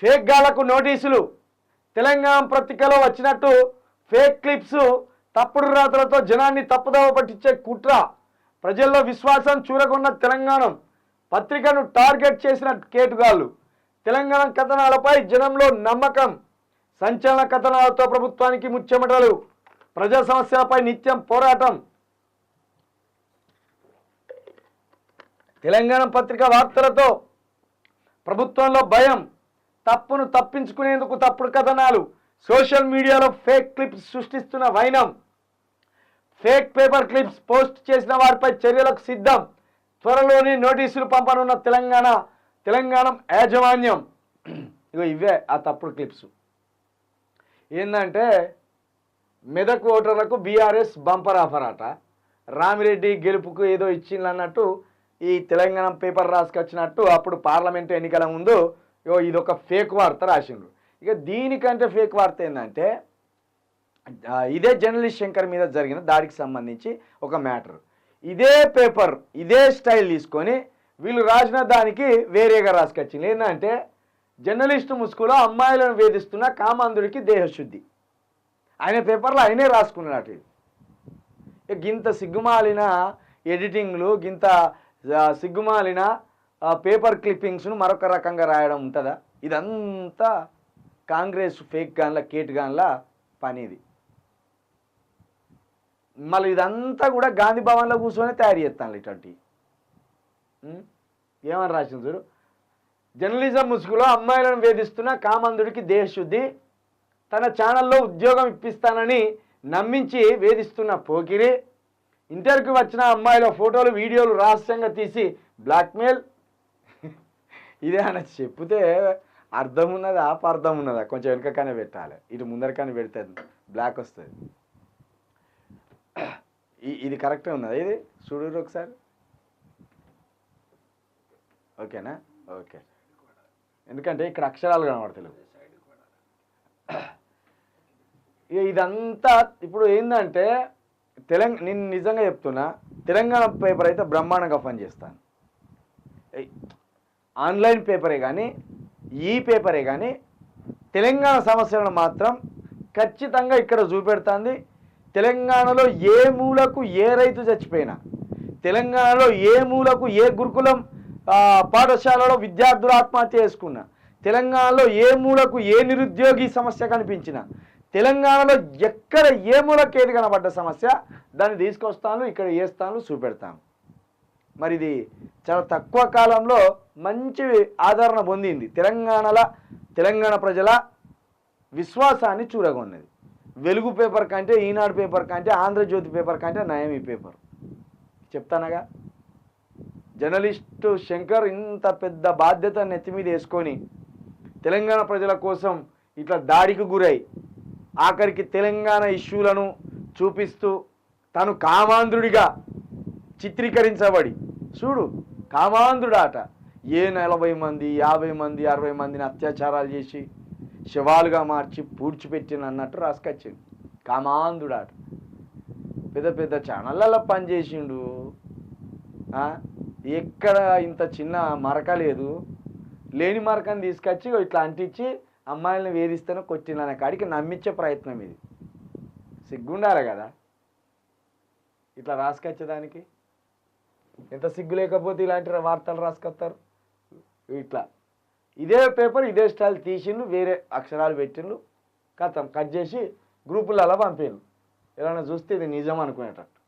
Fake గాళ్లకు నోటీసులు. తెలంగాణ పత్రికలో వచ్చినట్టు ఫేక్ క్లిప్స్, తప్పుడు రాతలతో జనాన్ని తప్పుదోవ పట్టించే కుట్ర. ప్రజల్లో విశ్వాసం చూరగొన్న తెలంగాణ పత్రికను టార్గెట్ చేసిన కేటుగాళ్లు. తెలంగాణ కథనాలపై జనంలో నమ్మకం. సంచలన కథనాలతో ప్రభుత్వానికి ముచ్చెమటలు. ప్రజా సమస్యలపై నిత్యం పోరాటం. తెలంగాణ పత్రిక వార్తలతో ప్రభుత్వంలో భయం. తప్పును తప్పించుకునేందుకు తప్పుడు కథనాలు. సోషల్ మీడియాలో ఫేక్ క్లిప్స్ సృష్టిస్తున్న వైనం. ఫేక్ పేపర్ క్లిప్స్ పోస్ట్ చేసిన వారిపై చర్యలకు సిద్ధం. త్వరలోనే నోటీసులు పంపనున్న తెలంగాణ యాజమాన్యం. ఇగో ఇవే ఆ తప్పుడు క్లిప్స్. ఏంటంటే మెదక్ ఓటర్లకు బీఆర్ఎస్ బంపర్ ఆఫర్ అట. రామిరెడ్డి గెలుపుకు ఏదో ఇచ్చింది అన్నట్టు ఈ తెలంగాణ పేపర్ రాసుకొచ్చినట్టు అప్పుడు పార్లమెంటు ఎన్నికల ముందు ఇదొక ఫేక్ వార్త రాసిండ్రు. ఇక దీనికంటే ఫేక్ వార్త ఏంటంటే ఇదే జర్నలిస్ట్ శంకర్ మీద జరిగిన దాడికి సంబంధించి ఒక మ్యాటర్. ఇదే పేపర్ ఇదే స్టైల్ తీసుకొని వీళ్ళు రాసిన దానికి వేరేగా రాసుకొచ్చింది. ఏంటంటే జర్నలిస్టు ముసుగులో అమ్మాయిలను వేధిస్తున్న కామాంధుడికి దేహశుద్ధి. ఆయన పేపర్లో ఆయనే రాసుకున్నాడు. గింత సిగ్గుమాలిన ఎడిటింగ్లు, గింత సిగ్గుమాలిన పేపర్ క్లిప్పింగ్స్ను మరొక రకంగా రాయడం ఉంటుందా? ఇదంతా కాంగ్రెస్ ఫేక్ గాన్ల కేటుగాన్ల పనిది. మళ్ళీ ఇదంతా కూడా గాంధీ భవన్లో కూర్చొని తయారు చేస్తాను. ఇటువంటి ఏమని రాసింది చూడు. జర్నలిజం ముసుగులో అమ్మాయిలను వేధిస్తున్న కామందుడికి దేశశుద్ధి. తన ఛానల్లో ఉద్యోగం ఇప్పిస్తానని నమ్మించి వేధిస్తున్న పోకిరి. ఇంటర్వ్యూకి వచ్చిన అమ్మాయిల ఫోటోలు వీడియోలు రహస్యంగా తీసి బ్లాక్మెయిల్. ఇదే అని చెప్తే అర్థం ఉన్నదా అపార్థం ఉన్నదా? కొంచెం వెనుకగానే పెట్టాలి, ఇటు ముందరకానే పెడితే బ్లాక్ వస్తుంది. ఇది కరెక్టే ఉన్నదా? ఇది చూడరు ఒకసారి. ఓకేనా? ఓకే. ఎందుకంటే ఇక్కడ అక్షరాలు కనబడతలేవు. ఇదంతా ఇప్పుడు ఏంటంటే నేను నిజంగా చెప్తున్నా, తెలంగాణ పేపర్ అయితే బ్రహ్మాండంగా పనిచేస్తాను. ఆన్లైన్ పేపరే కానీ ఈ పేపరే కానీ తెలంగాణ సమస్యలను మాత్రం ఖచ్చితంగా ఇక్కడ చూపెడుతుంది. తెలంగాణలో ఏ మూలకు ఏ రైతు చచ్చిపోయినా, తెలంగాణలో ఏ మూలకు ఏ గురుకులం పాఠశాలలో విద్యార్థులు ఆత్మహత్య చేసుకున్నా, తెలంగాణలో ఏ మూలకు ఏ నిరుద్యోగి సమస్య కనిపించినా, తెలంగాణలో ఎక్కడ ఏ మూలకు ఏది కనబడ్డ సమస్య దాన్ని తీసుకొస్తాను, ఇక్కడ వేస్తాను, చూపెడతాను. మరి ఇది చాలా తక్కువ కాలంలో మంచి ఆదరణ పొందింది. తెలంగాణ ప్రజల విశ్వాసాన్ని చూరగొన్నది. వెలుగు పేపర్ కంటే, ఈనాడు పేపర్ కంటే, ఆంధ్రజ్యోతి పేపర్ కంటే నయం ఈ పేపర్. చెప్తానగా, జర్నలిస్టు శంకర్ ఇంత పెద్ద బాధ్యత నెత్తి మీద వేసుకొని తెలంగాణ ప్రజల కోసం ఇట్లా దాడికి గురై ఆఖరికి తెలంగాణ ఇష్యూలను చూపిస్తూ తను కామాంధ్రుడిగా చిత్రీకరించబడి, చూడు కామాంధ్రుడాట, 40 మంది 50 మంది 60 మందిని అత్యాచారాలు చేసి శవాలుగా మార్చి పూడ్చిపెట్టిన అన్నట్టు రాసుకొచ్చిండు. కామాంధ్రుడాట. పెద్ద పెద్ద ఛానళ్ళల్లో పనిచేసిండు. ఎక్కడ ఇంత చిన్న మరక లేదు. లేని మరకని తీసుకొచ్చి ఇట్లా అంటించి అమ్మాయిలను వేధిస్తేనే కొట్టిన కాడికి నమ్మించే ప్రయత్నం ఇది. సిగ్గుండాలి కదా ఇట్లా రాసుకొచ్చేదానికి. ఎంత సిగ్గు లేకపోతే ఇలాంటి వార్తలు రాసుకొస్తారు. ఇట్లా ఇదే పేపర్ ఇదే స్టైల్ తీసిండు, వేరే అక్షరాలు పెట్టిండు, కథం కట్ చేసి గ్రూపులలో పంపిండు. ఎవరైనా చూస్తే ఇది నిజం అనుకునేటట్టు.